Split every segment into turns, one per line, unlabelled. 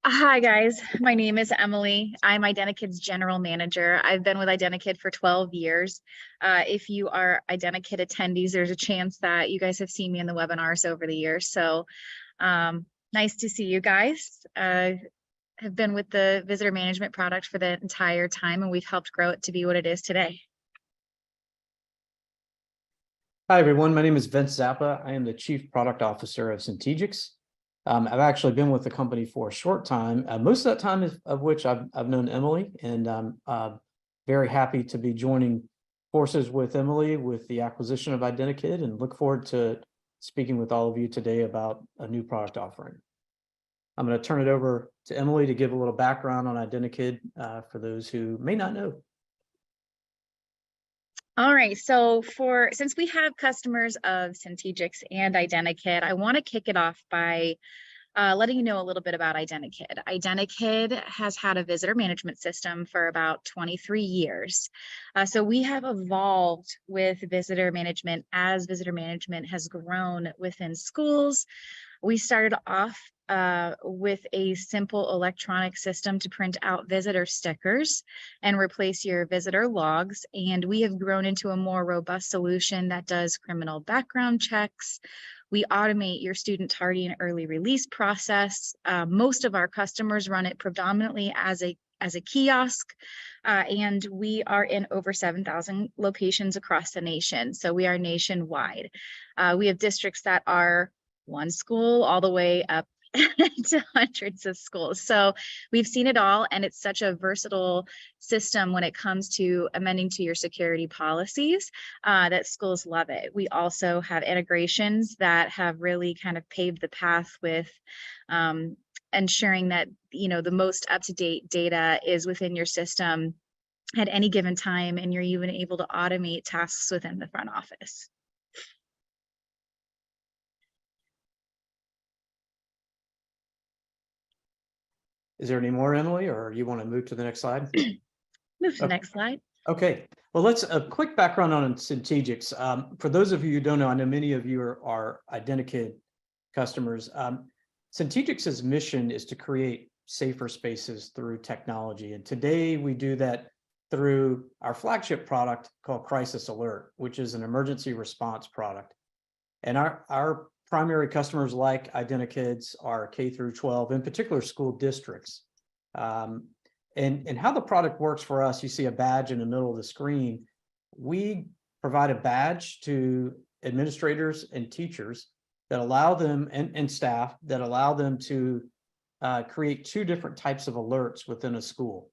Hi guys, my name is Emily. I'm Ident-A-Kid's general manager. I've been with Ident-A-Kid for 12 years. If you are Ident-A-Kid attendees, there's a chance that you guys have seen me in the webinars over the years. So nice to see you guys. Have been with the visitor management product for the entire time, and we've helped grow it to be what it is today.
Hi, everyone. My name is Vince Zappa. I am the Chief Product Officer of CENTEGIX. I've actually been with the company for a short time. Most of that time of which I've known Emily, and I'm very happy to be joining forces with Emily with the acquisition of Ident-A-Kid, and look forward to speaking with all of you today about a new product offering. I'm going to turn it over to Emily to give a little background on Ident-A-Kid for those who may not know.
All right, so since we have customers of CENTEGIX and Ident-A-Kid, I want to kick it off by letting you know a little bit about Ident-A-Kid. Ident-A-Kid has had a visitor management system for about 23 years. So we have evolved with visitor management as visitor management has grown within schools. We started off with a simple electronic system to print out visitor stickers and replace your visitor logs. And we have grown into a more robust solution that does criminal background checks. We automate your student tardy and early release process. Most of our customers run it predominantly as a kiosk, and we are in over 7,000 locations across the nation. So we are nationwide. We have districts that are one school all the way up to hundreds of schools. So we've seen it all, and it's such a versatile system when it comes to amending to your security policies that schools love it. We also have integrations that have really kind of paved the path with ensuring that the most up-to-date data is within your system at any given time, and you're even able to automate tasks within the front office.
Is there any more, Emily, or you want to move to the next slide?
Move to the next slide.
Okay, well, let's a quick background on CENTEGIX. For those of you who don't know, I know many of you are Ident-A-Kid customers. CENTEGIX's mission is to create safer spaces through technology, and today we do that through our flagship product called Crisis Alert, which is an emergency response product. And our primary customers like Ident-A-Kids are K through 12, in particular school districts. And how the product works for us, you see a badge in the middle of the screen. We provide a badge to administrators and teachers that allow them, and staff, that allow them to create two different types of alerts within a school.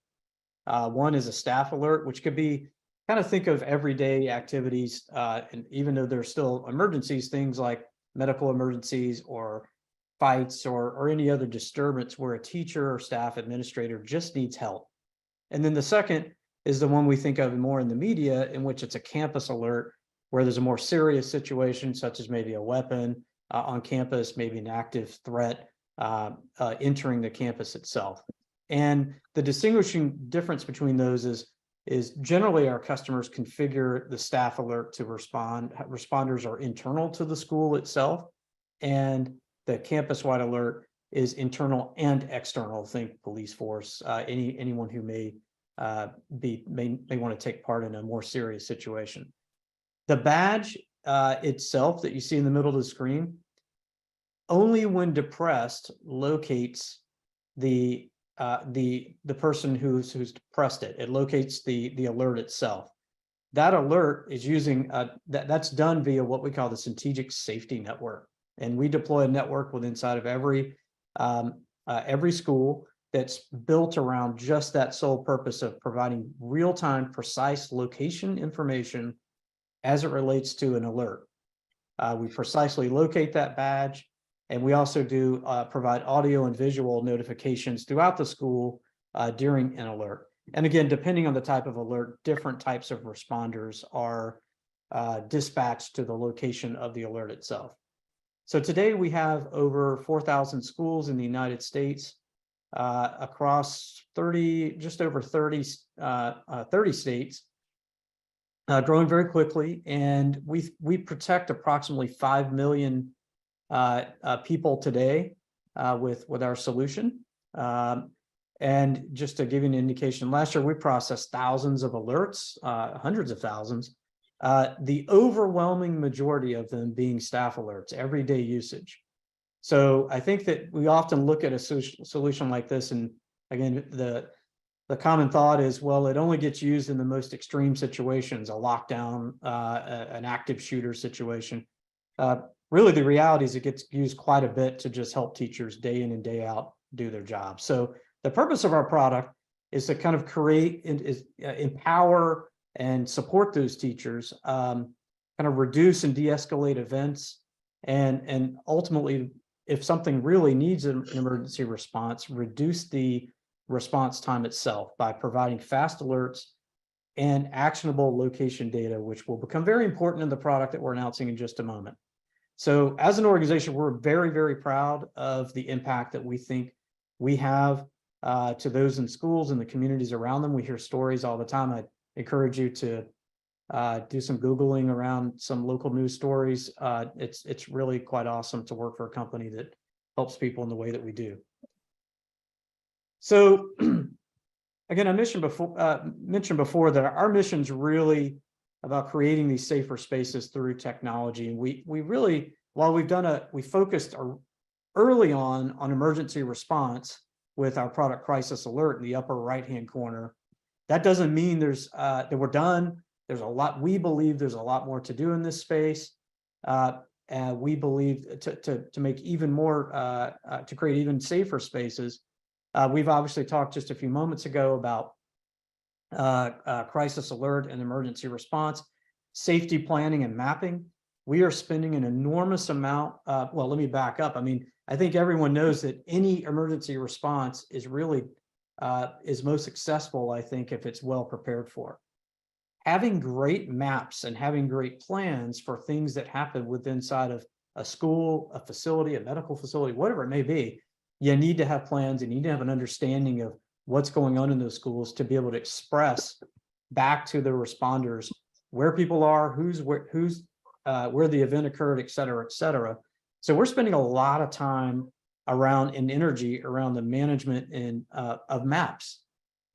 One is a staff alert, which could be kind of think of everyday activities, and even though there's still emergencies, things like medical emergencies or fights or any other disturbance where a teacher or staff administrator just needs help. And then the second is the one we think of more in the media, in which it's a campus alert, where there's a more serious situation, such as maybe a weapon on campus, maybe an active threat entering the campus itself. And the distinguishing difference between those is generally our customers configure the staff alert to respond. Responders are internal to the school itself, and the campus-wide alert is internal and external. Think police force, anyone who may want to take part in a more serious situation. The badge itself that you see in the middle of the screen, only when depressed locates the person who's pressed it. It locates the alert itself. That alert is using that's done via what we call the CENTEGIX safety network, and we deploy a network within inside of every school that's built around just that sole purpose of providing real-time, precise location information as it relates to an alert. We precisely locate that badge. And we also do provide audio and visual notifications throughout the school during an alert. And again, depending on the type of alert, different types of responders are dispatched to the location of the alert itself. So today we have over 4,000 schools in the United States across just over 30 states, growing very quickly. And we protect approximately 5 million people today with our solution. And just to give you an indication, last year we processed thousands of alerts, hundreds of thousands, the overwhelming majority of them being staff alerts, everyday usage. So I think that we often look at a solution like this, and again, the common thought is, well, it only gets used in the most extreme situations, a lockdown, an active shooter situation. Really, the reality is it gets used quite a bit to just help teachers day in and day out do their job. So the purpose of our product is to kind of create and empower and support those teachers, kind of reduce and de-escalate events, and ultimately, if something really needs an emergency response, reduce the response time itself by providing fast alerts and actionable location data, which will become very important in the product that we're announcing in just a moment. So as an organization, we're very, very proud of the impact that we think we have to those in schools and the communities around them. We hear stories all the time. I encourage you to do some Googling around some local news stories. It's really quite awesome to work for a company that helps people in the way that we do. So again, I mentioned before that our mission is really about creating these safer spaces through technology. And we really, while we focused early on emergency response with our product Crisis Alert in the upper right-hand corner, that doesn't mean that we're done. There's a lot, we believe there's a lot more to do in this space. And we believe to make even more, to create even safer spaces. We've obviously talked just a few moments ago about crisis alert and emergency response, safety planning and mapping. We are spending an enormous amount. Well, let me back up. I mean, I think everyone knows that any emergency response is really is most successful, I think, if it's well prepared for. Having great maps and having great plans for things that happen within inside of a school, a facility, a medical facility, whatever it may be, you need to have plans and you need to have an understanding of what's going on in those schools to be able to express back to the responders where people are, where the event occurred, et cetera, et cetera. So we're spending a lot of time around and energy around the management and of maps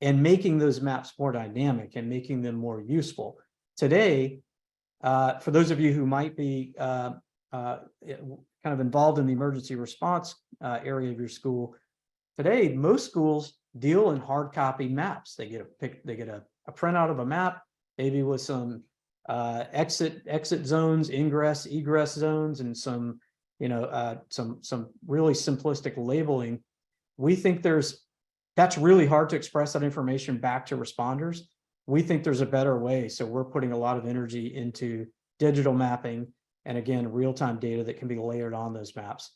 and making those maps more dynamic and making them more useful. Today, for those of you who might be kind of involved in the emergency response area of your school, today most schools deal in hard copy maps. They get a printout of a map, maybe with some exit zones, ingress, egress zones, and some some really simplistic labeling. We think that's really hard to express that information back to responders. We think there's a better way. So we're putting a lot of energy into digital mapping and, again, real-time data that can be layered on those maps.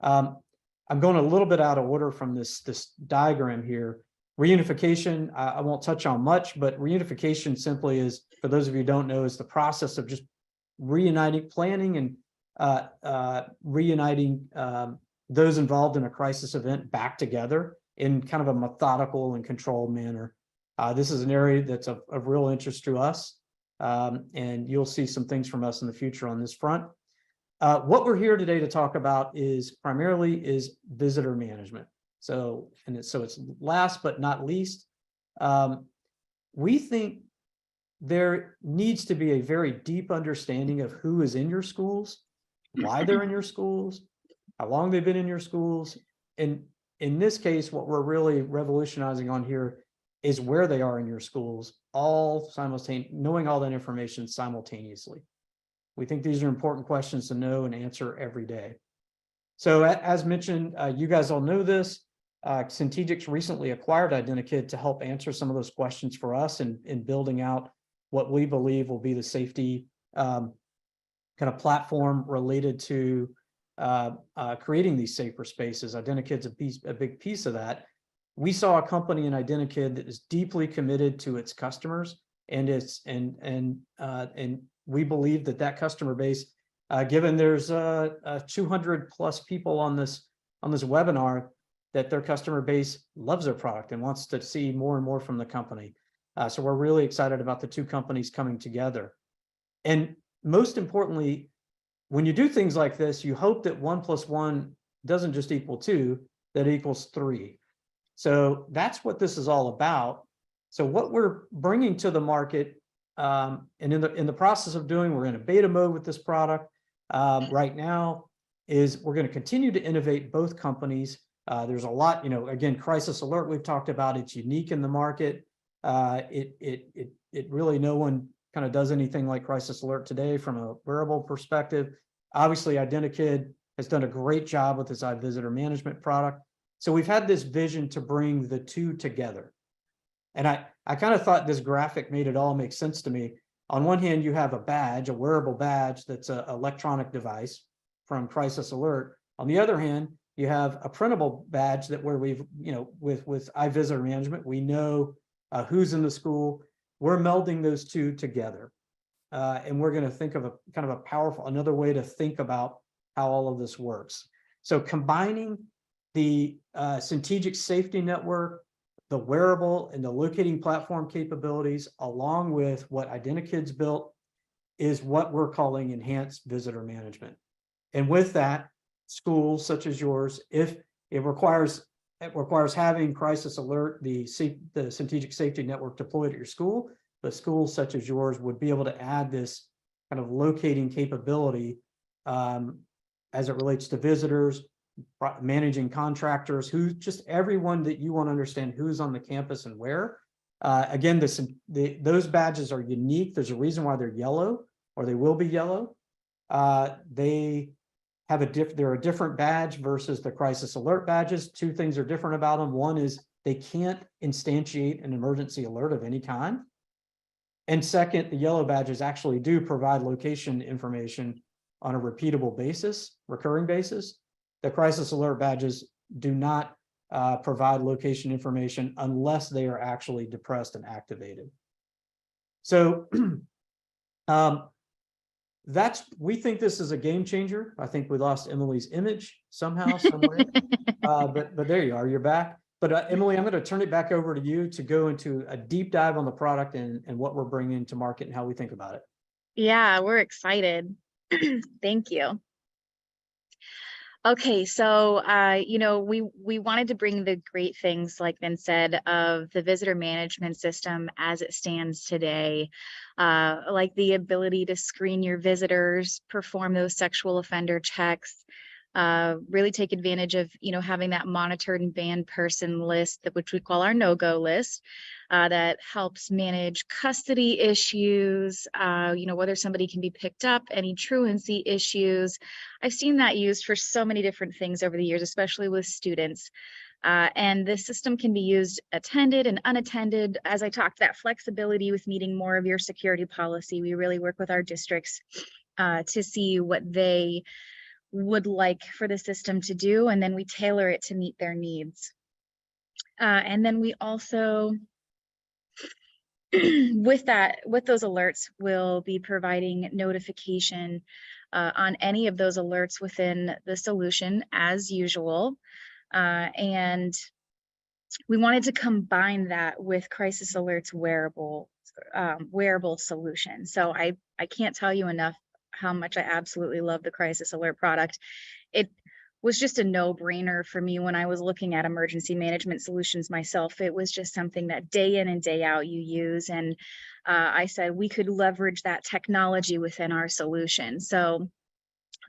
I'm going a little bit out of order from this diagram here. Reunification, I won't touch on much, but reunification simply is, for those of you who don't know, is the process of just reuniting, planning and reuniting those involved in a crisis event back together in kind of a methodical and controlled manner. This is an area that's of real interest to us, and you'll see some things from us in the future on this front. What we're here today to talk about is primarily visitor management. So it's last but not least. We think there needs to be a very deep understanding of who is in your schools, why they're in your schools, how long they've been in your schools. And in this case, what we're really revolutionizing on here is where they are in your schools, all simultaneously, knowing all that information simultaneously. We think these are important questions to know and answer every day. So as mentioned, you guys all know this, CENTEGIX recently acquired Ident-A-Kid to help answer some of those questions for us in building out what we believe will be the safety kind of platform related to creating these safer spaces. Ident-A-Kid's a big piece of that. We saw a company in Ident-A-Kid that is deeply committed to its customers, and we believe that customer base, given there's 200 plus people on this webinar, that their customer base loves their product and wants to see more and more from the company. So we're really excited about the two companies coming together. And most importantly, when you do things like this, you hope that 1 + 1 doesn't just equal 2, that equals 3. So that's what this is all about. So what we're bringing to the market, and in the process of doing, we're in a beta mode with this product right now, is we're going to continue to innovate both companies. There's a lot, again, crisis alert we've talked about. It's unique in the market. It really, no one kind of does anything like crisis alert today from a wearable perspective. Obviously, Ident-A-Kid has done a great job with this iVisitor management product. So we've had this vision to bring the two together. And I kind of thought this graphic made it all make sense to me. On one hand, you have a badge, a wearable badge that's an electronic device from crisis alert. On the other hand, you have a printable badge that where we've, with iVisitor management, we know who's in the school. We're melding those two together. And we're going to think of a kind of a powerful, another way to think about how all of this works. So combining the CENTEGIX safety network, the wearable and the locating platform capabilities, along with what Ident-A-Kid's built, is what we're calling enhanced visitor management. And with that, schools such as yours, if it requires having crisis alert, the CENTEGIX safety network deployed at your school, the schools such as yours would be able to add this kind of locating capability as it relates to visitors, managing contractors, just everyone that you want to understand who's on the campus and where. Again, those badges are unique. There's a reason why they're yellow, or they will be yellow. They have they're a different badge versus the crisis alert badges. Two things are different about them. One is they can't instantiate an emergency alert of any kind. And second, the yellow badges actually do provide location information on a repeatable basis, recurring basis. The crisis alert badges do not provide location information unless they are actually depressed and activated. So we think this is a game changer. I think we lost Emily's image somehow, somewhere. But there you are, you're back. But Emily, I'm going to turn it back over to you to go into a deep dive on the product and what we're bringing to market and how we think about it.
Yeah, we're excited. Thank you. Okay, so we wanted to bring the great things, like Vin said, of the visitor management system as it stands today, like the ability to screen your visitors, perform those sexual offender checks, really take advantage of having that monitored and banned person list, which we call our no-go list, that helps manage custody issues, whether somebody can be picked up, any truancy issues. I've seen that used for so many different things over the years, especially with students. And the system can be used attended and unattended. As I talked, that flexibility with meeting more of your security policy. We really work with our districts to see what they would like for the system to do, and then we tailor it to meet their needs. And then we also, with those alerts, we'll be providing notification on any of those alerts within the solution as usual. And we wanted to combine that with Crisis Alert's wearable solution. So I can't tell you enough how much I absolutely love the Crisis Alert product. It was just a no-brainer for me when I was looking at emergency management solutions myself. It was just something that day in and day out you use. And I said we could leverage that technology within our solution. So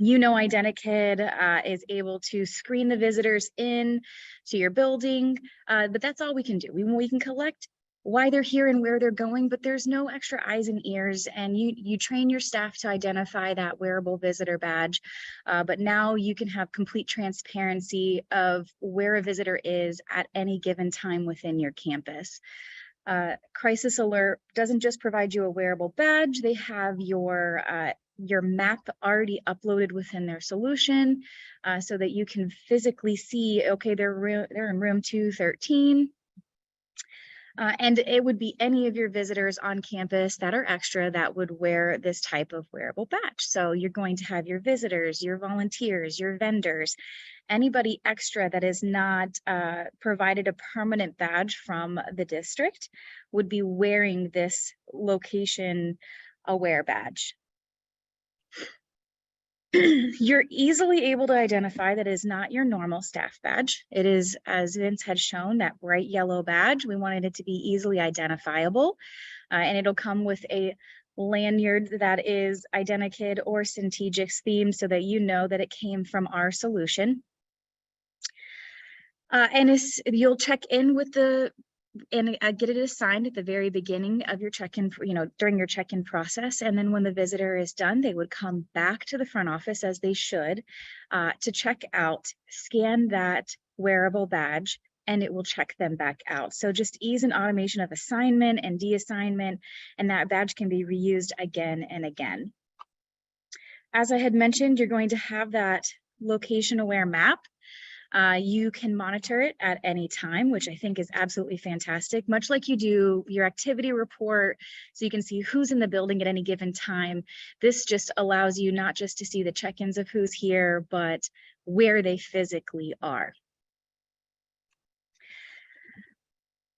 Ident-A-Kid is able to screen the visitors in to your building, but that's all we can do. We can collect why they're here and where they're going, but there's no extra eyes and ears, and you train your staff to identify that wearable visitor badge, but now you can have complete transparency of where a visitor is at any given time within your campus. Crisis Alert doesn't just provide you a wearable badge, they have your map already uploaded within their solution, so that you can physically see, okay, they're in room 213. And it would be any of your visitors on campus that are extra that would wear this type of wearable badge. So you're going to have your visitors, your volunteers, your vendors, anybody extra that is not provided a permanent badge from the district would be wearing this location aware badge. You're easily able to identify that is not your normal staff badge. It is, as Vince had shown, that bright yellow badge. We wanted it to be easily identifiable, and it'll come with a lanyard that is Ident-A-Kid or CENTEGIX themed so that you know that it came from our solution. And you'll check in with and get it assigned at the very beginning of your check-in, during your check-in process. And then when the visitor is done, they would come back to the front office, as they should, to check out, scan that wearable badge, and it will check them back out. So just ease and automation of assignment and de-assignment, and that badge can be reused again and again. As I had mentioned, you're going to have that location-aware map. You can monitor it at any time, which I think is absolutely fantastic, much like you do your activity report, so you can see who's in the building at any given time. This just allows you not just to see the check-ins of who's here, but where they physically are.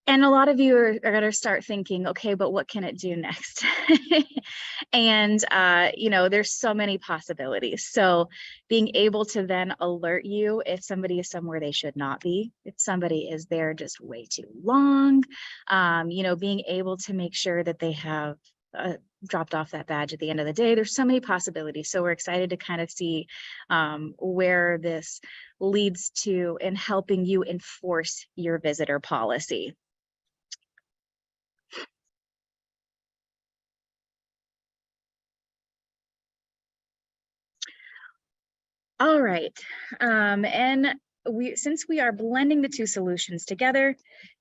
And a lot of you are going to start thinking, okay, but what can it do next? And, there's so many possibilities. So being able to then alert you if somebody is somewhere they should not be, if somebody is there just way too long, being able to make sure that they have dropped off that badge at the end of the day. There's so many possibilities. So we're excited to kind of see where this leads to in helping you enforce your visitor policy. All right, and since we are blending the two solutions together,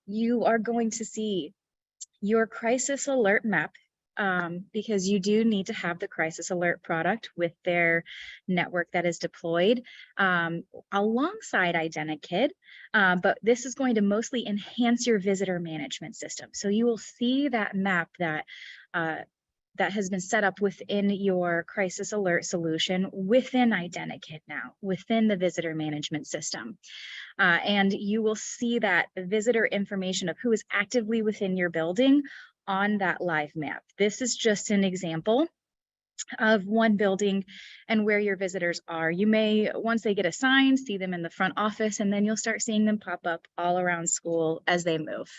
you are going to see your crisis alert map, because you do need to have the crisis alert product with their network that is deployed alongside Ident-A-Kid, but this is going to mostly enhance your visitor management system. So you will see that map that has been set up within your crisis alert solution within Ident-A-Kid now, within the visitor management system. And you will see that visitor information of who is actively within your building on that live map. This is just an example of one building and where your visitors are. You may, once they get assigned, see them in the front office, and then you'll start seeing them pop up all around school as they move.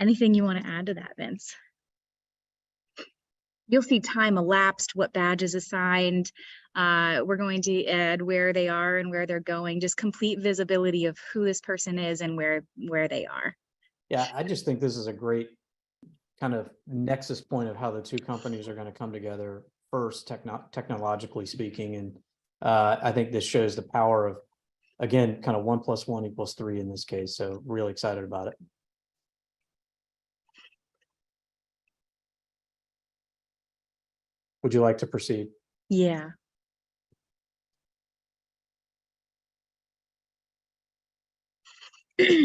Anything you want to add to that, Vince? You'll see time elapsed, what badge is assigned. We're going to add where they are and where they're going, just complete visibility of who this person is and where they are.
Yeah, I just think this is a great kind of nexus point of how the two companies are going to come together first, technologically speaking. And I think this shows the power of, again, kind of 1 + 1 = 3 in this case. So really excited about it. Would you like to proceed?
Yeah.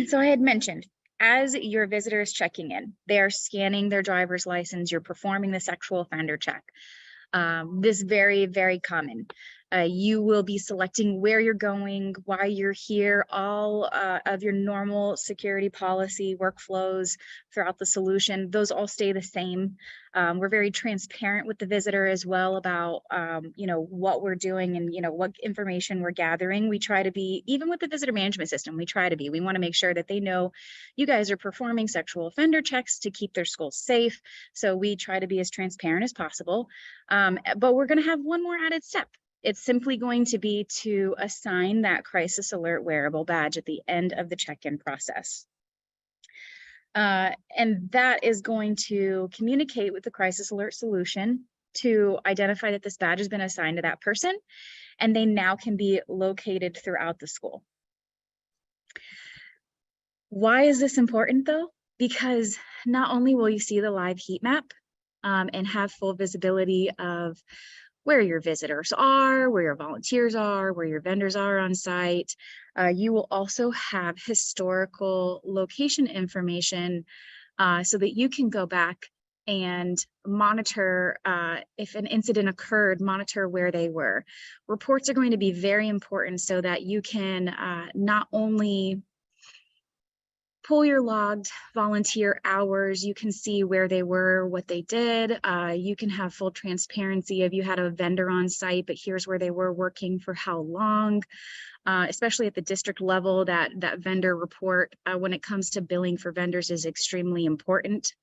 So I had mentioned, as your visitor is checking in, they are scanning their driver's license, you're performing the sexual offender check. This very, very common. You will be selecting where you're going, why you're here, all of your normal security policy workflows throughout the solution. Those all stay the same. We're very transparent with the visitor as well about, what we're doing and, what information we're gathering. We try to be, even with the visitor management system, we want to make sure that they know you guys are performing sexual offender checks to keep their schools safe. So we try to be as transparent as possible. But we're going to have one more added step. It's simply going to be to assign that crisis alert wearable badge at the end of the check-in process. And that is going to communicate with the crisis alert solution to identify that this badge has been assigned to that person, and they now can be located throughout the school. Why is this important though? Because not only will you see the live heat map and have full visibility of where your visitors are, where your volunteers are, where your vendors are on site, you will also have historical location information so that you can go back and monitor if an incident occurred, monitor where they were. Reports are going to be very important so that you can not only pull your logged volunteer hours. You can see where they were, what they did. You can have full transparency if you had a vendor on site, but here's where they were working for how long. Especially at the district level, that vendor report when it comes to billing for vendors is extremely important.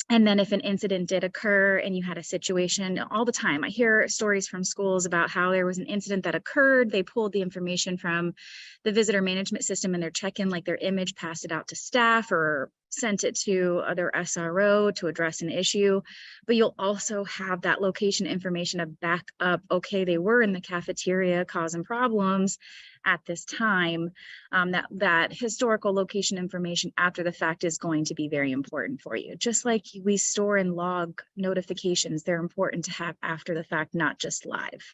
And then if an incident did occur and you had a situation all the time, I hear stories from schools about how there was an incident that occurred. They pulled the information from the visitor management system in their check-in, like their image, passed it out to staff or sent it to their SRO to address an issue. But you'll also have that location information to back up, okay, they were in the cafeteria causing problems at this time. That historical location information after the fact is going to be very important for you. Just like we store and log notifications, they're important to have after the fact, not just live.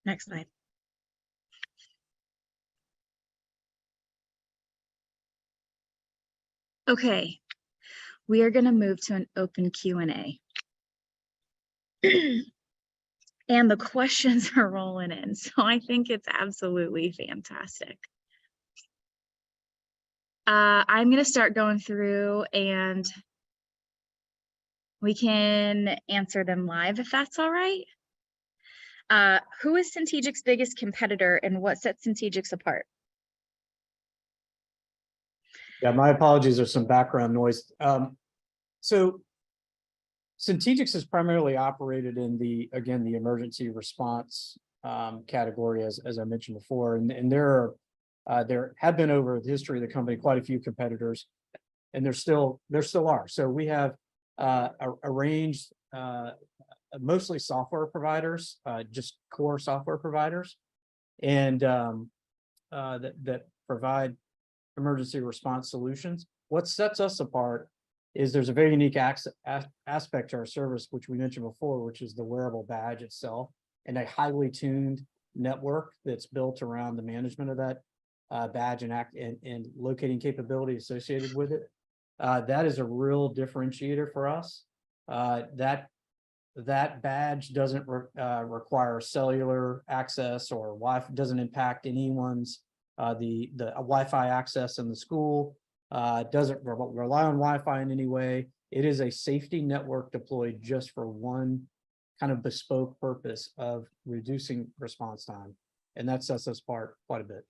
Next slide. Okay, we are going to move to an open Q&A. And the questions are rolling in, so I think it's absolutely fantastic. I'm going to start going through and we can answer them live if that's all right. Who is CENTEGIX' biggest competitor and what sets CENTEGIX apart?
Yeah, my apologies, there's some background noise. So CENTEGIX is primarily operated in the emergency response category, as I mentioned before, and there have been over the history of the company quite a few competitors, and there still are. So we have arranged mostly software providers, just core software providers, and that provide emergency response solutions. What sets us apart is there's a very unique aspect to our service, which we mentioned before, which is the wearable badge itself, and a highly tuned network that's built around the management of that badge and locating capability associated with it. That is a real differentiator for us. That badge doesn't require cellular access or Wi-Fi, doesn't impact anyone's the Wi-Fi access in the school. Doesn't rely on Wi-Fi in any way. It is a safety network deployed just for one kind of bespoke purpose of reducing response time, and that sets us apart quite a bit.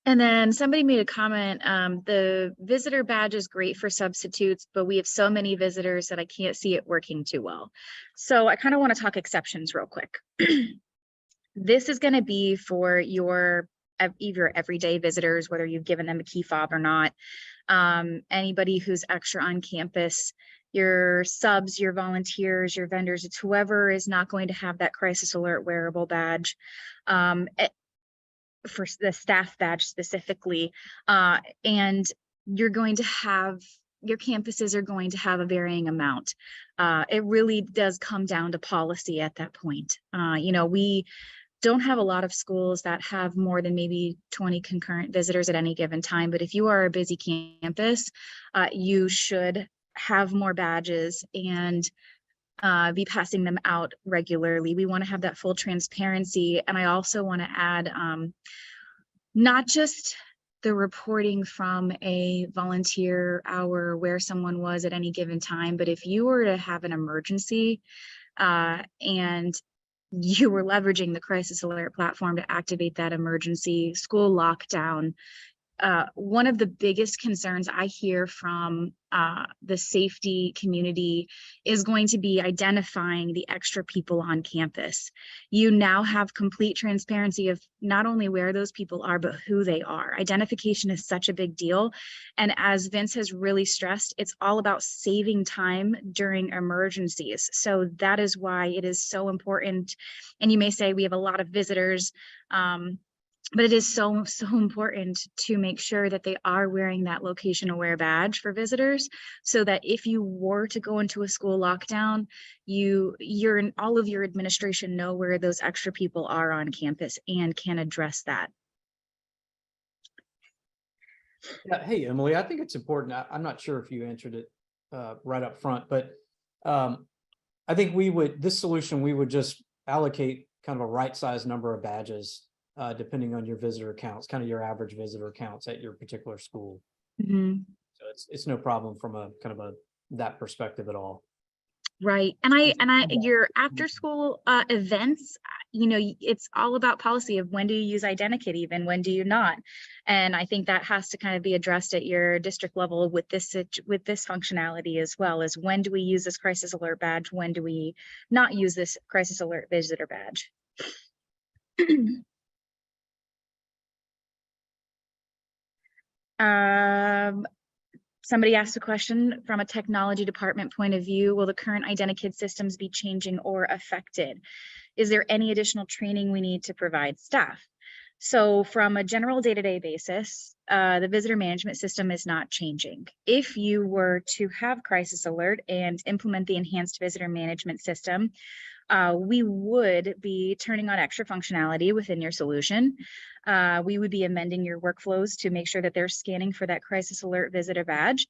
And then somebody made a comment, the visitor badge is great for substitutes, but we have so many visitors that I can't see it working too well. So I kind of want to talk exceptions real quick. This is going to be for your everyday visitors, whether you've given them a key fob or not. Anybody who's extra on campus, your subs, your volunteers, your vendors, it's whoever is not going to have that crisis alert wearable badge. For the staff badge specifically, and you're going to have, your campuses are going to have a varying amount. It really does come down to policy at that point. You know, we don't have a lot of schools that have more than maybe 20 concurrent visitors at any given time, but if you are a busy campus, you should have more badges and be passing them out regularly. We want to have that full transparency. And I also want to add not just the reporting from a volunteer hour where someone was at any given time, but if you were to have an emergency and you were leveraging the crisis alert platform to activate that emergency school lockdown, one of the biggest concerns I hear from the safety community is going to be identifying the extra people on campus. You now have complete transparency of not only where those people are, but who they are. Identification is such a big deal. And as Vince has really stressed, it's all about saving time during emergencies. So that is why it is so important. And you may say we have a lot of visitors. But it is so important to make sure that they are wearing that location aware badge for visitors, so that if you were to go into a school lockdown, all of your administration know where those extra people are on campus and can address that.
Yeah, hey, Emily, I think it's important. I'm not sure if you answered it right up front, but I think this solution, we would just allocate kind of a right size number of badges depending on your visitor counts, kind of your average visitor counts at your particular school.
Mhm.
So it's no problem from a kind of that perspective at all.
Right. And your after school events, it's all about policy of when do you use Ident-A-Kid, even when do you not? And I think that has to kind of be addressed at your district level with this functionality as well, as when do we use this crisis alert badge? When do we not use this crisis alert visitor badge? Somebody asked a question from a technology department point of view. Will the current Ident-A-Kid systems be changing or affected? Is there any additional training we need to provide staff? So from a general day-to-day basis, the visitor management system is not changing. If you were to have crisis alert and implement the enhanced visitor management system, we would be turning on extra functionality within your solution. We would be amending your workflows to make sure that they're scanning for that crisis alert visitor badge.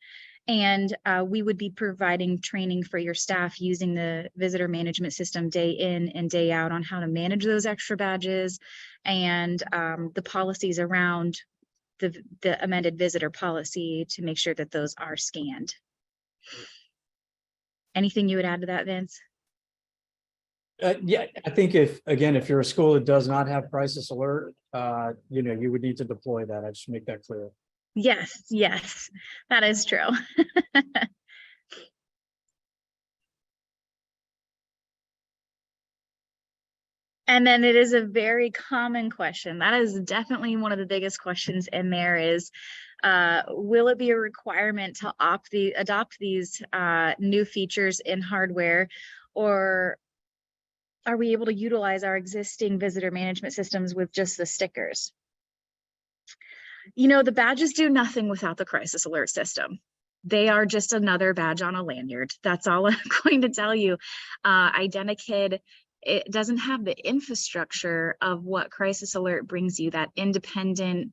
And we would be providing training for your staff using the visitor management system day in and day out on how to manage those extra badges and the policies around the amended visitor policy to make sure that those are scanned. Anything you would add to that, Vince?
Yeah, I think if you're a school that does not have crisis alert, you would need to deploy that. I just make that clear.
Yes, that is true. And then it is a very common question. That is definitely one of the biggest questions in there is, will it be a requirement to adopt these new features in hardware, or are we able to utilize our existing visitor management systems with just the stickers? The badges do nothing without the crisis alert system. They are just another badge on a lanyard. That's all I'm going to tell you. Ident-A-Kid, it doesn't have the infrastructure of what crisis alert brings you, that independent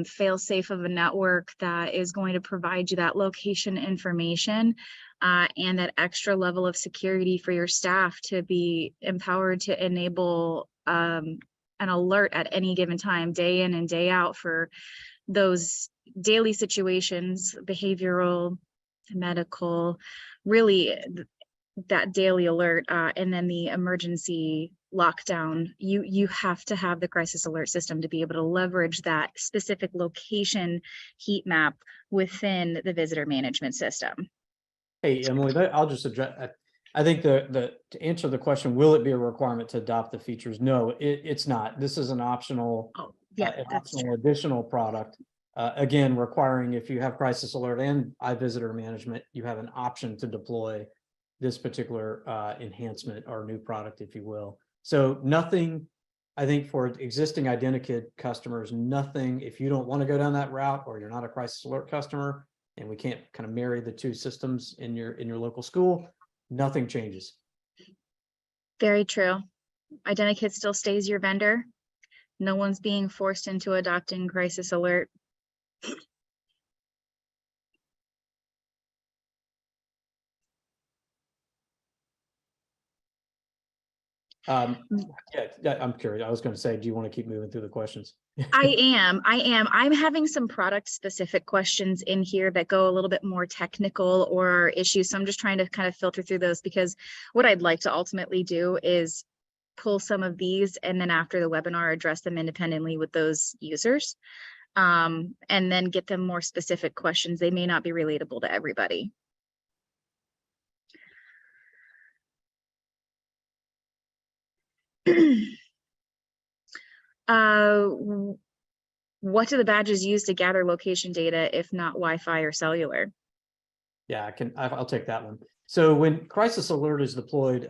fail-safe of a network that is going to provide you that location information and that extra level of security for your staff to be empowered to enable an alert at any given time, day in and day out, for those daily situations, behavioral, medical, really that daily alert, and then the emergency lockdown. You have to have the crisis alert system to be able to leverage that specific location heat map within the visitor management system.
Hey, Emily, I'll just address. I think to answer the question, will it be a requirement to adopt the features? No, it's not. This is an optional, additional product. Again, requiring, if you have crisis alert and iVisitor management, you have an option to deploy this particular enhancement or new product, if you will. So nothing, I think, for existing Ident-A-Kid customers, nothing, if you don't want to go down that route or you're not a crisis alert customer and we can't kind of marry the two systems in your local school, nothing changes.
Very true. Ident-A-Kid still stays your vendor. No one's being forced into adopting crisis alert.
Yeah, I'm curious. I was going to say, do you want to keep moving through the questions?
I am. I'm having some product specific questions in here that go a little bit more technical or issues. So I'm just trying to kind of filter through those, because what I'd like to ultimately do is pull some of these and then after the webinar address them independently with those users, and then get them more specific questions. They may not be relatable to everybody. What do the badges use to gather location data if not Wi-Fi or cellular?
Yeah, I'll take that one. So when crisis alert is deployed,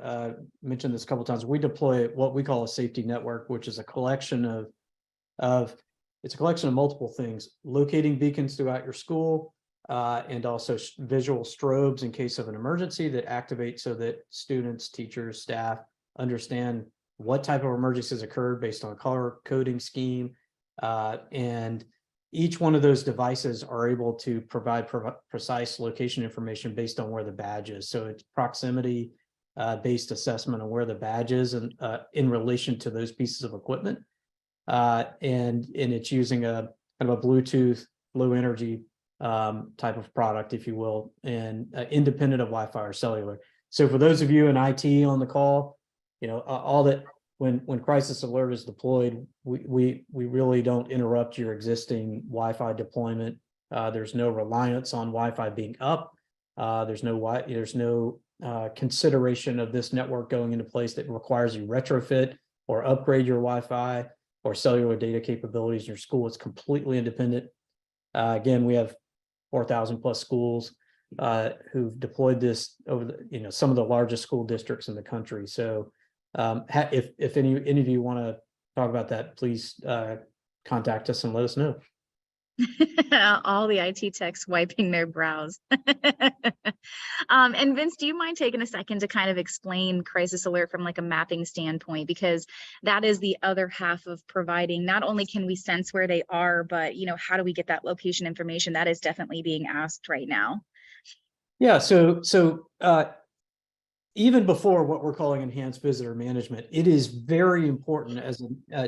mentioned this a couple of times, we deploy what we call a safety network, which is a collection of it's a collection of multiple things: locating beacons throughout your school, and also visual strobes in case of an emergency that activate so that students, teachers, staff understand what type of emergencies occurred based on color coding scheme. And each one of those devices are able to provide precise location information based on where the badge is. So it's proximity based assessment on where the badge is and in relation to those pieces of equipment. And it's using a kind of a Bluetooth low energy type of product, if you will, and independent of Wi-Fi or cellular. So for those of you in IT on the call, all that when crisis alert is deployed, we really don't interrupt your existing Wi-Fi deployment. There's no reliance on Wi-Fi being up. There's no consideration of this network going into place that requires you retrofit or upgrade your Wi-Fi or cellular data capabilities in your school. It's completely independent. Again, we have 4,000 plus schools who've deployed this over the, some of the largest school districts in the country. So if any of you want to talk about that, please contact us and let us know.
All the IT techs wiping their brows. And Vince, do you mind taking a second to kind of explain crisis alert from like a mapping standpoint? Because that is the other half of providing, not only can we sense where they are, but how do we get that location information? That is definitely being asked right now.
Yeah, so even before what we're calling enhanced visitor management, it is very important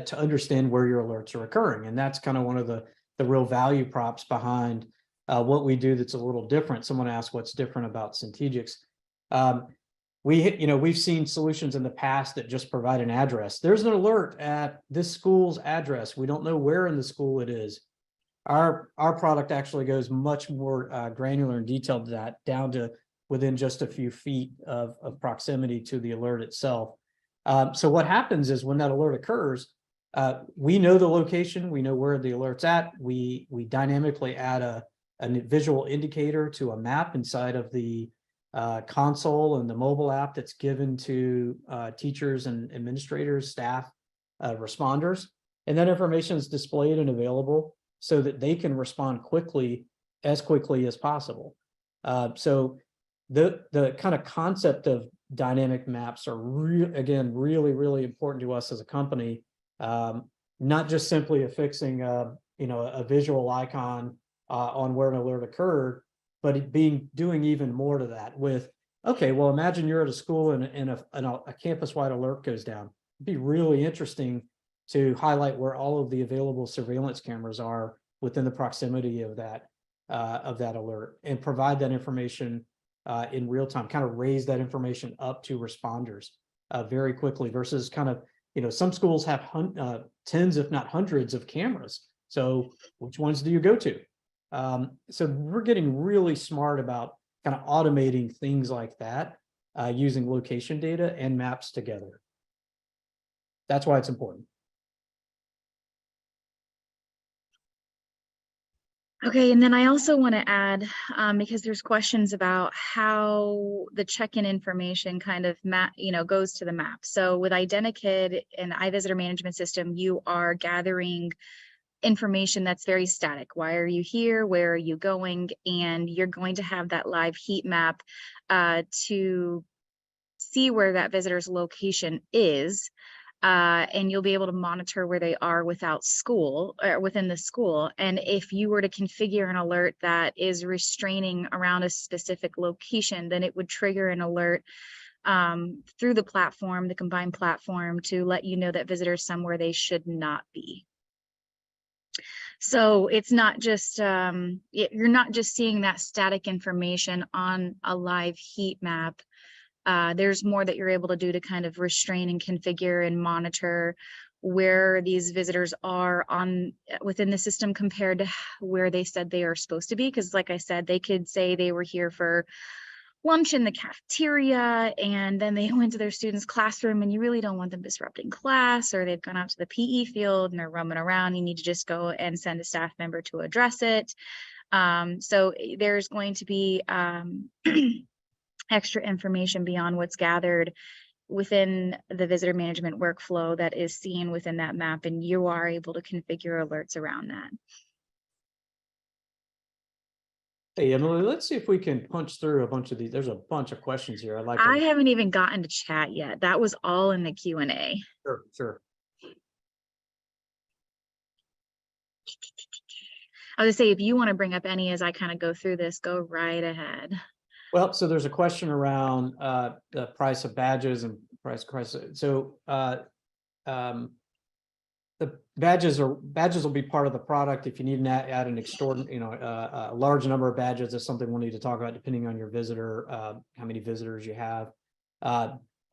to understand where your alerts are occurring. And that's kind of one of the real value props behind what we do that's a little different. Someone asked what's different about CENTEGIX. We've seen solutions in the past that just provide an address. There's an alert at this school's address. We don't know where in the school it is. Our product actually goes much more granular and detailed to that, down to within just a few feet of proximity to the alert itself. So what happens is when that alert occurs, we know the location, we know where the alert's at. We dynamically add a visual indicator to a map inside of the console and the mobile app that's given to teachers and administrators, staff, responders. And that information is displayed and available so that they can respond quickly as possible. So the kind of concept of dynamic maps are really, really important to us as a company. Not just simply affixing a visual icon on where an alert occurred, but doing even more to that with, okay, well, imagine you're at a school and a campus-wide alert goes down. It'd be really interesting to highlight where all of the available surveillance cameras are within the proximity of that alert, and provide that information in real time, kind of raise that information up to responders very quickly, versus kind of, some schools have tens, if not hundreds of cameras. So which ones do you go to? So we're getting really smart about kind of automating things like that using location data and maps together. That's why it's important.
Okay, and then I also want to add, because there's questions about how the check-in information kind of goes to the map. So with Ident-A-Kid and iVisitor management system, you are gathering information that's very static. Why are you here? Where are you going? And you're going to have that live heat map to see where that visitor's location is. And you'll be able to monitor where they are within the school. And if you were to configure an alert that is restraining around a specific location, then it would trigger an alert through the platform, the combined platform, to let you know that visitors somewhere they should not be. So it's not just, you're not just seeing that static information on a live heat map. There's more that you're able to do to kind of restrain and configure and monitor where these visitors are within the system compared to where they said they are supposed to be. Because like I said, they could say they were here for lunch in the cafeteria, and then they went to their student's classroom, and you really don't want them disrupting class, or they've gone out to the PE field and they're roaming around. You need to just go and send a staff member to address it. So there's going to be extra information beyond what's gathered within the visitor management workflow that is seen within that map, and you are able to configure alerts around that.
Hey, Emily, let's see if we can punch through a bunch of these. There's a bunch of questions here. I'd like
I
to.
haven't even gotten to chat yet. That was all in the Q&A.
Sure, sure.
I was gonna say, if you want to bring up any as I kind of go through this, go right ahead.
Well, so there's a question around the price of badges and price. So the badges will be part of the product. If you need to add an extraordinary, a large number of badges, that's something we'll need to talk about depending on your visitor, how many visitors you have.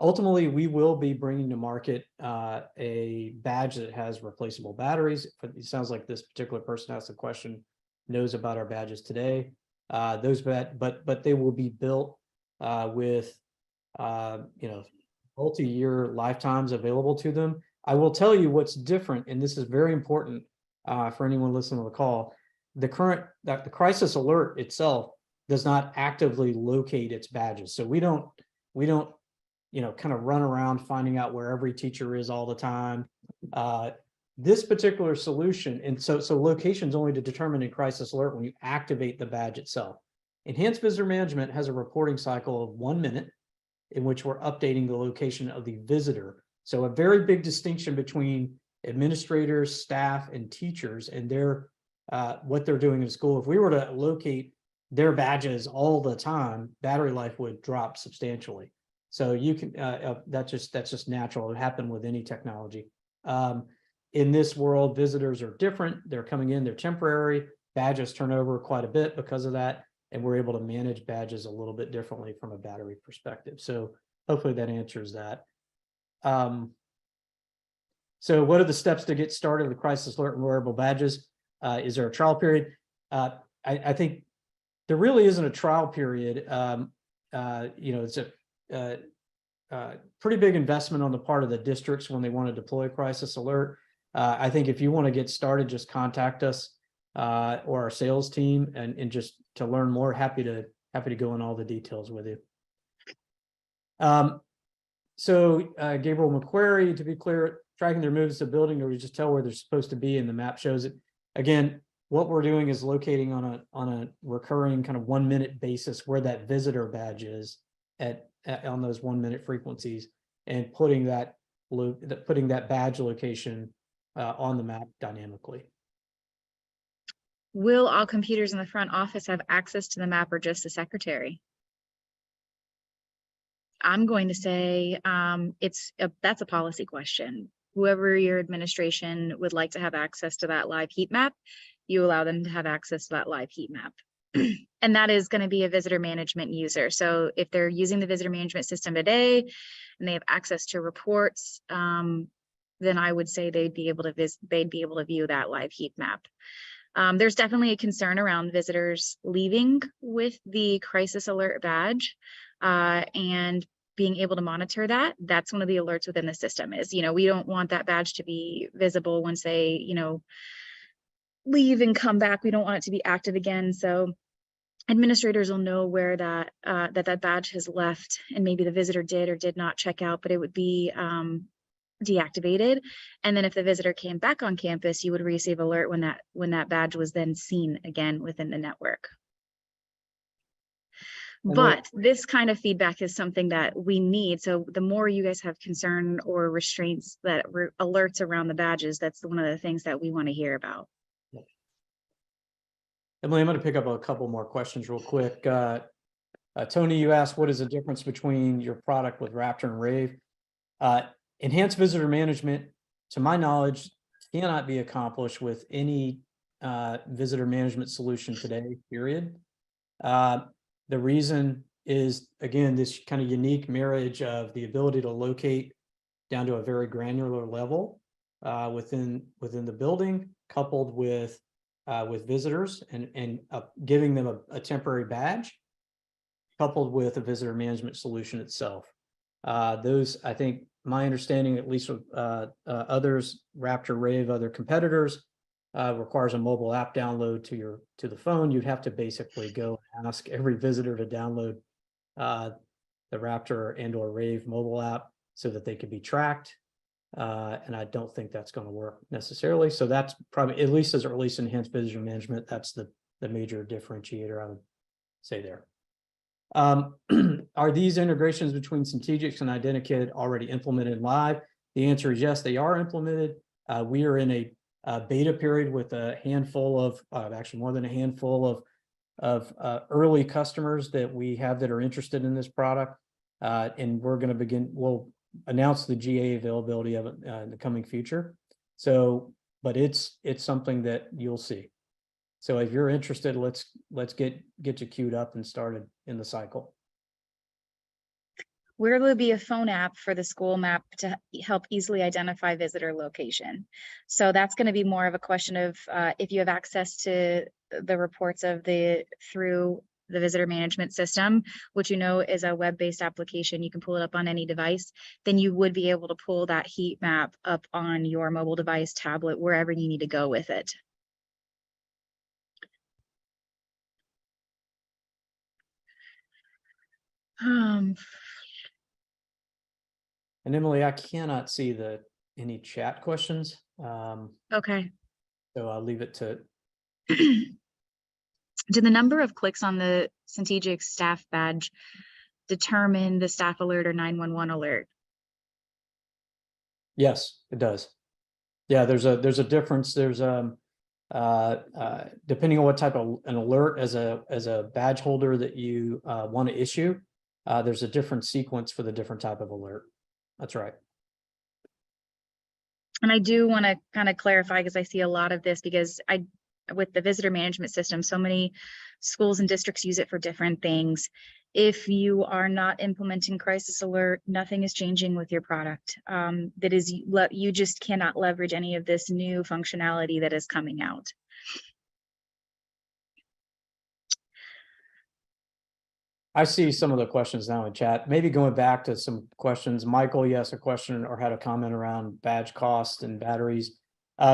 Ultimately, we will be bringing to market a badge that has replaceable batteries. It sounds like this particular person asked the question knows about our badges today. But they will be built with multi-year lifetimes available to them. I will tell you what's different, and this is very important for anyone listening to the call. The crisis alert itself does not actively locate its badges, so we don't kind of run around finding out where every teacher is all the time. This particular solution, and so location is only to determine in crisis alert when you activate the badge itself. Enhanced Visitor Management has a reporting cycle of 1 minute in which we're updating the location of the visitor. So a very big distinction between administrators, staff, and teachers and their what they're doing in school. If we were to locate their badges all the time, battery life would drop substantially. So you can that's just natural. It happened with any technology. In this world, visitors are different. They're coming in, they're temporary. Badges turn over quite a bit because of that, and we're able to manage badges a little bit differently from a battery perspective. So hopefully that answers that. So what are the steps to get started with crisis alert and wearable badges? Is there a trial period? I think there really isn't a trial period. It's a pretty big investment on the part of the districts when they want to deploy crisis alert. I think if you want to get started, just contact us or our sales team and just to learn more. Happy to go in all the details with you. So Gabriel McQuarrie, to be clear, tracking their moves to the building, or we just tell where they're supposed to be, and the map shows it. Again, what we're doing is locating on a recurring kind of 1 minute basis where that visitor badge is on those 1 minute frequencies, and putting that badge location on the map dynamically.
Will all computers in the front office have access to the map, or just the secretary? I'm going to say that's a policy question. Whoever your administration would like to have access to that live heat map, you allow them to have access to that live heat map. And that is going to be a visitor management user. So if they're using the visitor management system today and they have access to reports, then I would say they'd be able to view that live heat map. There's definitely a concern around visitors leaving with the crisis alert badge and being able to monitor that. That's one of the alerts within the system is, we don't want that badge to be visible once they, leave and come back. We don't want it to be active again. So administrators will know where that badge has left, and maybe the visitor did or did not check out, but it would be deactivated. And then if the visitor came back on campus, you would receive alert when that badge was then seen again within the network. But this kind of feedback is something that we need. So the more you guys have concern or restraints that alerts around the badges, that's one of the things that we want to hear about.
Emily, I'm going to pick up a couple more questions real quick. Tony, you asked, what is the difference between your product with Raptor and Rave? Enhanced Visitor Management, to my knowledge, cannot be accomplished with any visitor management solution today, period. The reason is, again, this kind of unique marriage of the ability to locate down to a very granular level within the building, coupled with visitors and giving them a temporary badge, coupled with a visitor management solution itself. Those, I think, my understanding, at least with others, Raptor, Rave, other competitors, requires a mobile app download to the phone. You'd have to basically go and ask every visitor to download the Raptor and/or Rave mobile app. so that they could be tracked. And I don't think that's going to work necessarily. So that's probably, at least as it relates to enhanced visitor management, that's the major differentiator I would say there. Are these integrations between CENTEGIX and Ident-A-Kid already implemented live? The answer is yes, they are implemented. We are in a beta period with a handful of, actually more than a handful of early customers that we have that are interested in this product. And we're going to begin, we'll announce the GA availability of it in the coming future. So, but it's something that you'll see. So if you're interested, let's get you queued up and started in the cycle.
Where will be a phone app for the school map to help easily identify visitor location? So that's going to be more of a question of if you have access to the reports of through the visitor management system, which you know is a web-based application. You can pull it up on any device. Then you would be able to pull that heat map up on your mobile device, tablet, wherever you need to go with it.
And Emily, I cannot see any chat questions.
Okay.
So I'll leave it to.
Do the number of clicks on the CENTEGIX staff badge determine the staff alert or 911 alert?
Yes, it does. Yeah, there's a difference. There's depending on what type of an alert as a badge holder that you want to issue, there's a different sequence for the different type of alert. That's right.
And I do want to kind of clarify, because I see a lot of this, because with the visitor management system, so many schools and districts use it for different things. If you are not implementing crisis alert, nothing is changing with your product. That is, you just cannot leverage any of this new functionality that is coming out.
I see some of the questions now in chat. Maybe going back to some questions. Michael, you asked a question or had a comment around badge cost and batteries.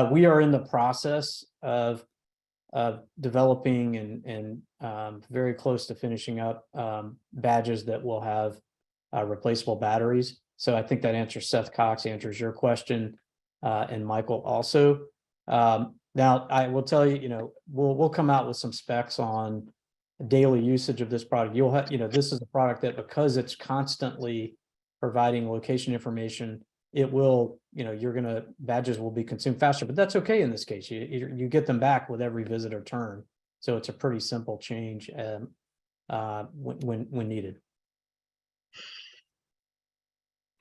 We are in the process of developing and very close to finishing up badges that will have replaceable batteries. So I think that answers Seth Cox, answers your question, and Michael also. Now I will tell you, we'll come out with some specs on daily usage of this product. You'll have, this is a product that, because it's constantly providing location information, it will, badges will be consumed faster, but that's okay in this case. You get them back with every visitor turn. So it's a pretty simple change when needed.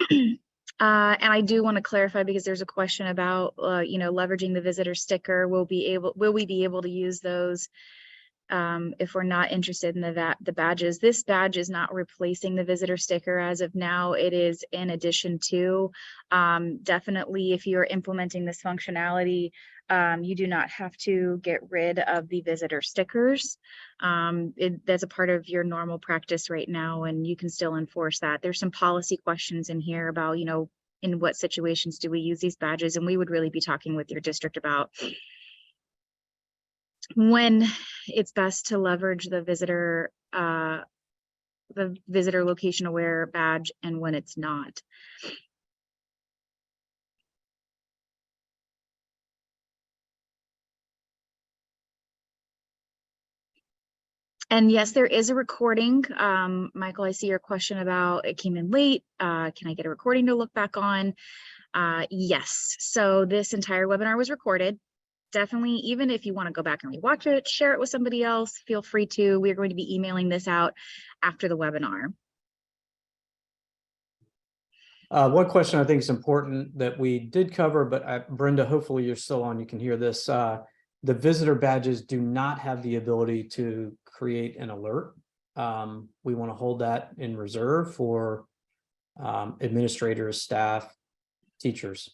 And I do want to clarify, because there's a question about, leveraging the visitor sticker. Will we be able to use those if we're not interested in the badges? This badge is not replacing the visitor sticker as of now. It is in addition to. Definitely, if you're implementing this functionality, you do not have to get rid of the visitor stickers. That's a part of your normal practice right now, and you can still enforce that. There's some policy questions in here about, in what situations do we use these badges, and we would really be talking with your district about when it's best to leverage the visitor location aware badge and when it's not. And yes, there is a recording. Michael, I see your question about it came in late. Can I get a recording to look back on? Yes. So this entire webinar was recorded. Definitely, even if you want to go back and rewatch it, share it with somebody else, feel free to. We're going to be emailing this out after the webinar.
One question I think is important that we did cover, but Brenda, hopefully you're still on, you can hear this. The visitor badges do not have the ability to create an alert. We want to hold that in reserve for administrators, staff, teachers.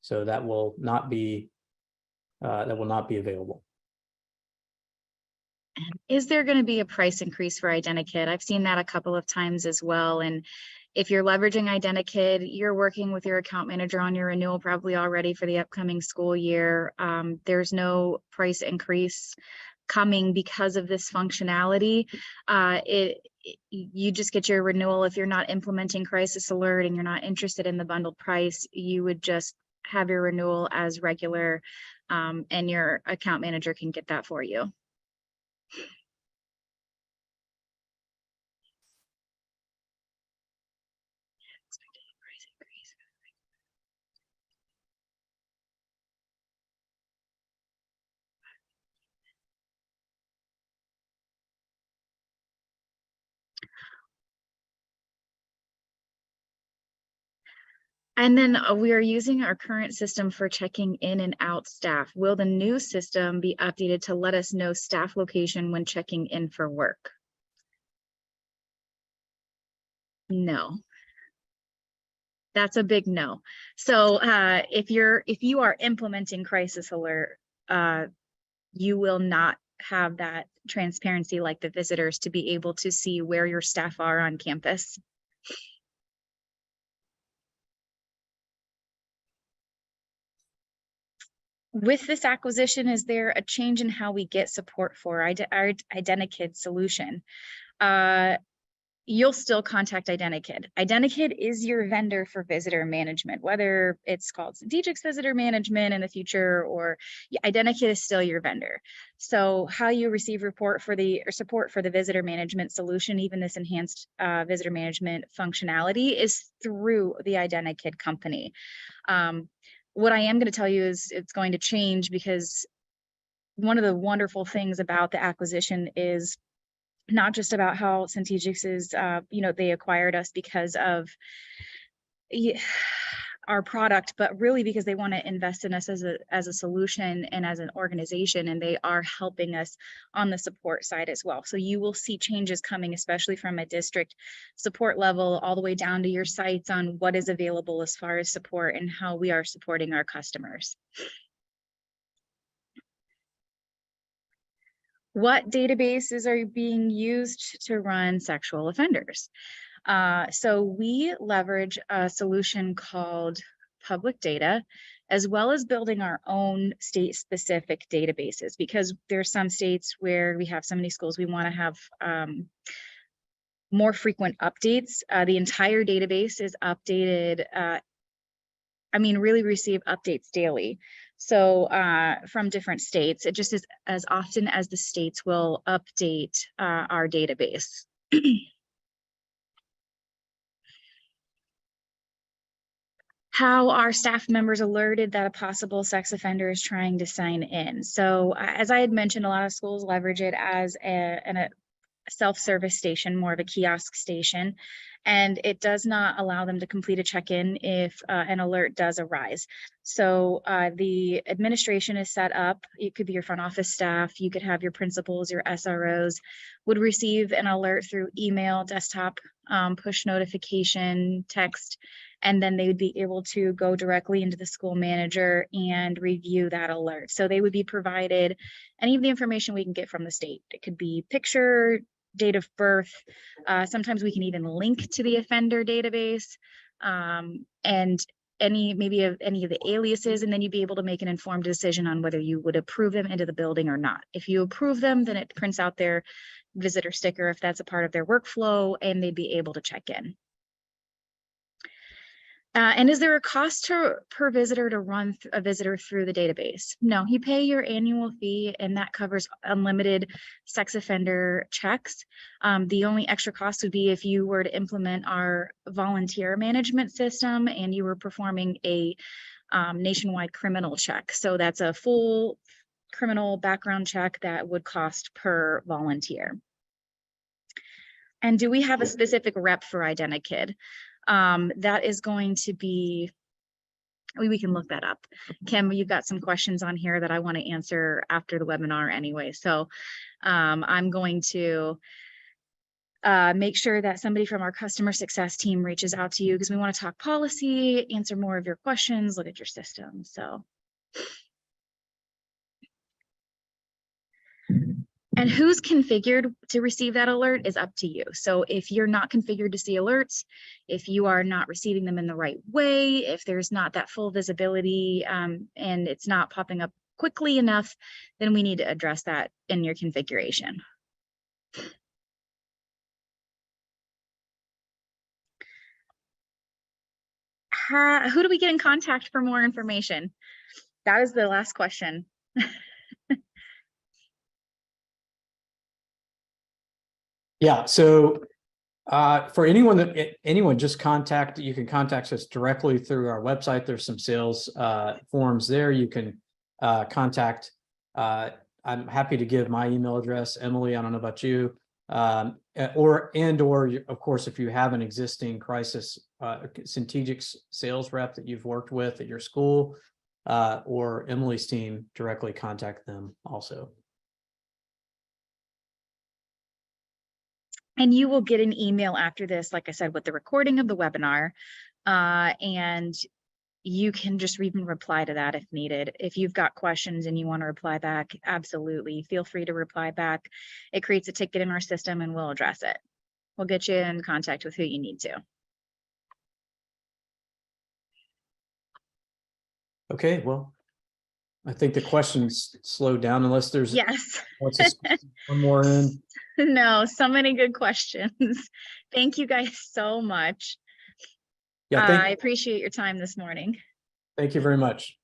So that will not be available.
Is there going to be a price increase for Ident-A-Kid? I've seen that a couple of times as well. And if you're leveraging Ident-A-Kid, you're working with your account manager on your renewal probably already for the upcoming school year. There's no price increase coming because of this functionality. You just get your renewal. If you're not implementing crisis alert and you're not interested in the bundled price, you would just have your renewal as regular, and your account manager can get that for you. And then we are using our current system for checking in and out staff. Will the new system be updated to let us know staff location when checking in for work? No. That's a big no. So if you are implementing crisis alert, you will not have that transparency like the visitors to be able to see where your staff are on campus. With this acquisition, is there a change in how we get support for our Ident-A-Kid solution? You'll still contact Ident-A-Kid. Ident-A-Kid is your vendor for visitor management, whether it's called CENTEGIX Visitor Management in the future, or Ident-A-Kid is still your vendor. So how you receive support for the visitor management solution, even this enhanced visitor management functionality, is through the Ident-A-Kid company. What I am going to tell you is it's going to change, because one of the wonderful things about the acquisition is not just about how CENTEGIX is, they acquired us because of our product, but really because they want to invest in us as a solution and as an organization, and they are helping us on the support side as well. So you will see changes coming, especially from a district support level all the way down to your sites, on what is available as far as support and how we are supporting our customers. What databases are being used to run sexual offenders? So we leverage a solution called Public Data, as well as building our own state-specific databases, because there's some states where we have so many schools, we want to have more frequent updates. The entire database is updated. Really receive updates daily. So from different states, it just is as often as the states will update our database. How are staff members alerted that a possible sex offender is trying to sign in? So as I had mentioned, a lot of schools leverage it as a self-service station, more of a kiosk station, and it does not allow them to complete a check-in if an alert does arise. So the administration is set up. It could be your front office staff. You could have your principals, your SROs would receive an alert through email, desktop, push notification, text, and then they would be able to go directly into the school manager and review that alert. So they would be provided any of the information we can get from the state. It could be picture, date of birth. Sometimes we can even link to the offender database, and maybe any of the aliases, and then you'd be able to make an informed decision on whether you would approve them into the building or not. If you approve them, then it prints out their visitor sticker if that's a part of their workflow, and they'd be able to check in. And is there a cost per visitor to run a visitor through the database? No, you pay your annual fee, and that covers unlimited sex offender checks. The only extra cost would be if you were to implement our volunteer management system and you were performing a nationwide criminal check. So that's a full criminal background check that would cost per volunteer. And do we have a specific rep for Ident-A-Kid? That is going to be, we can look that up. Kim, you've got some questions on here that I want to answer after the webinar anyway. So I'm going to make sure that somebody from our customer success team reaches out to you, because we want to talk policy, answer more of your questions, look at your system. So. And who's configured to receive that alert is up to you. So if you're not configured to see alerts, if you are not receiving them in the right way, if there's not that full visibility and it's not popping up quickly enough, then we need to address that in your configuration. Who do we get in contact for more information? That is the last question.
Yeah, so for anyone just you can contact us directly through our website. There's some sales forms there. You can contact. I'm happy to give my email address, Emily. I don't know about you, or of course, if you have an existing crisis CENTEGIX sales rep that you've worked with at your school, or Emily's team, directly contact them also.
And you will get an email after this, like I said, with the recording of the webinar, and you can just even reply to that if needed. If you've got questions and you want to reply back, absolutely feel free to reply back. It creates a ticket in our system and we'll address it. We'll get you in contact with who you need to. Okay, well, I think the questions slowed down unless there's yes.
one more in.
No, so many good questions. Thank you guys so much. Yeah, I appreciate your time this morning.
Thank you very much.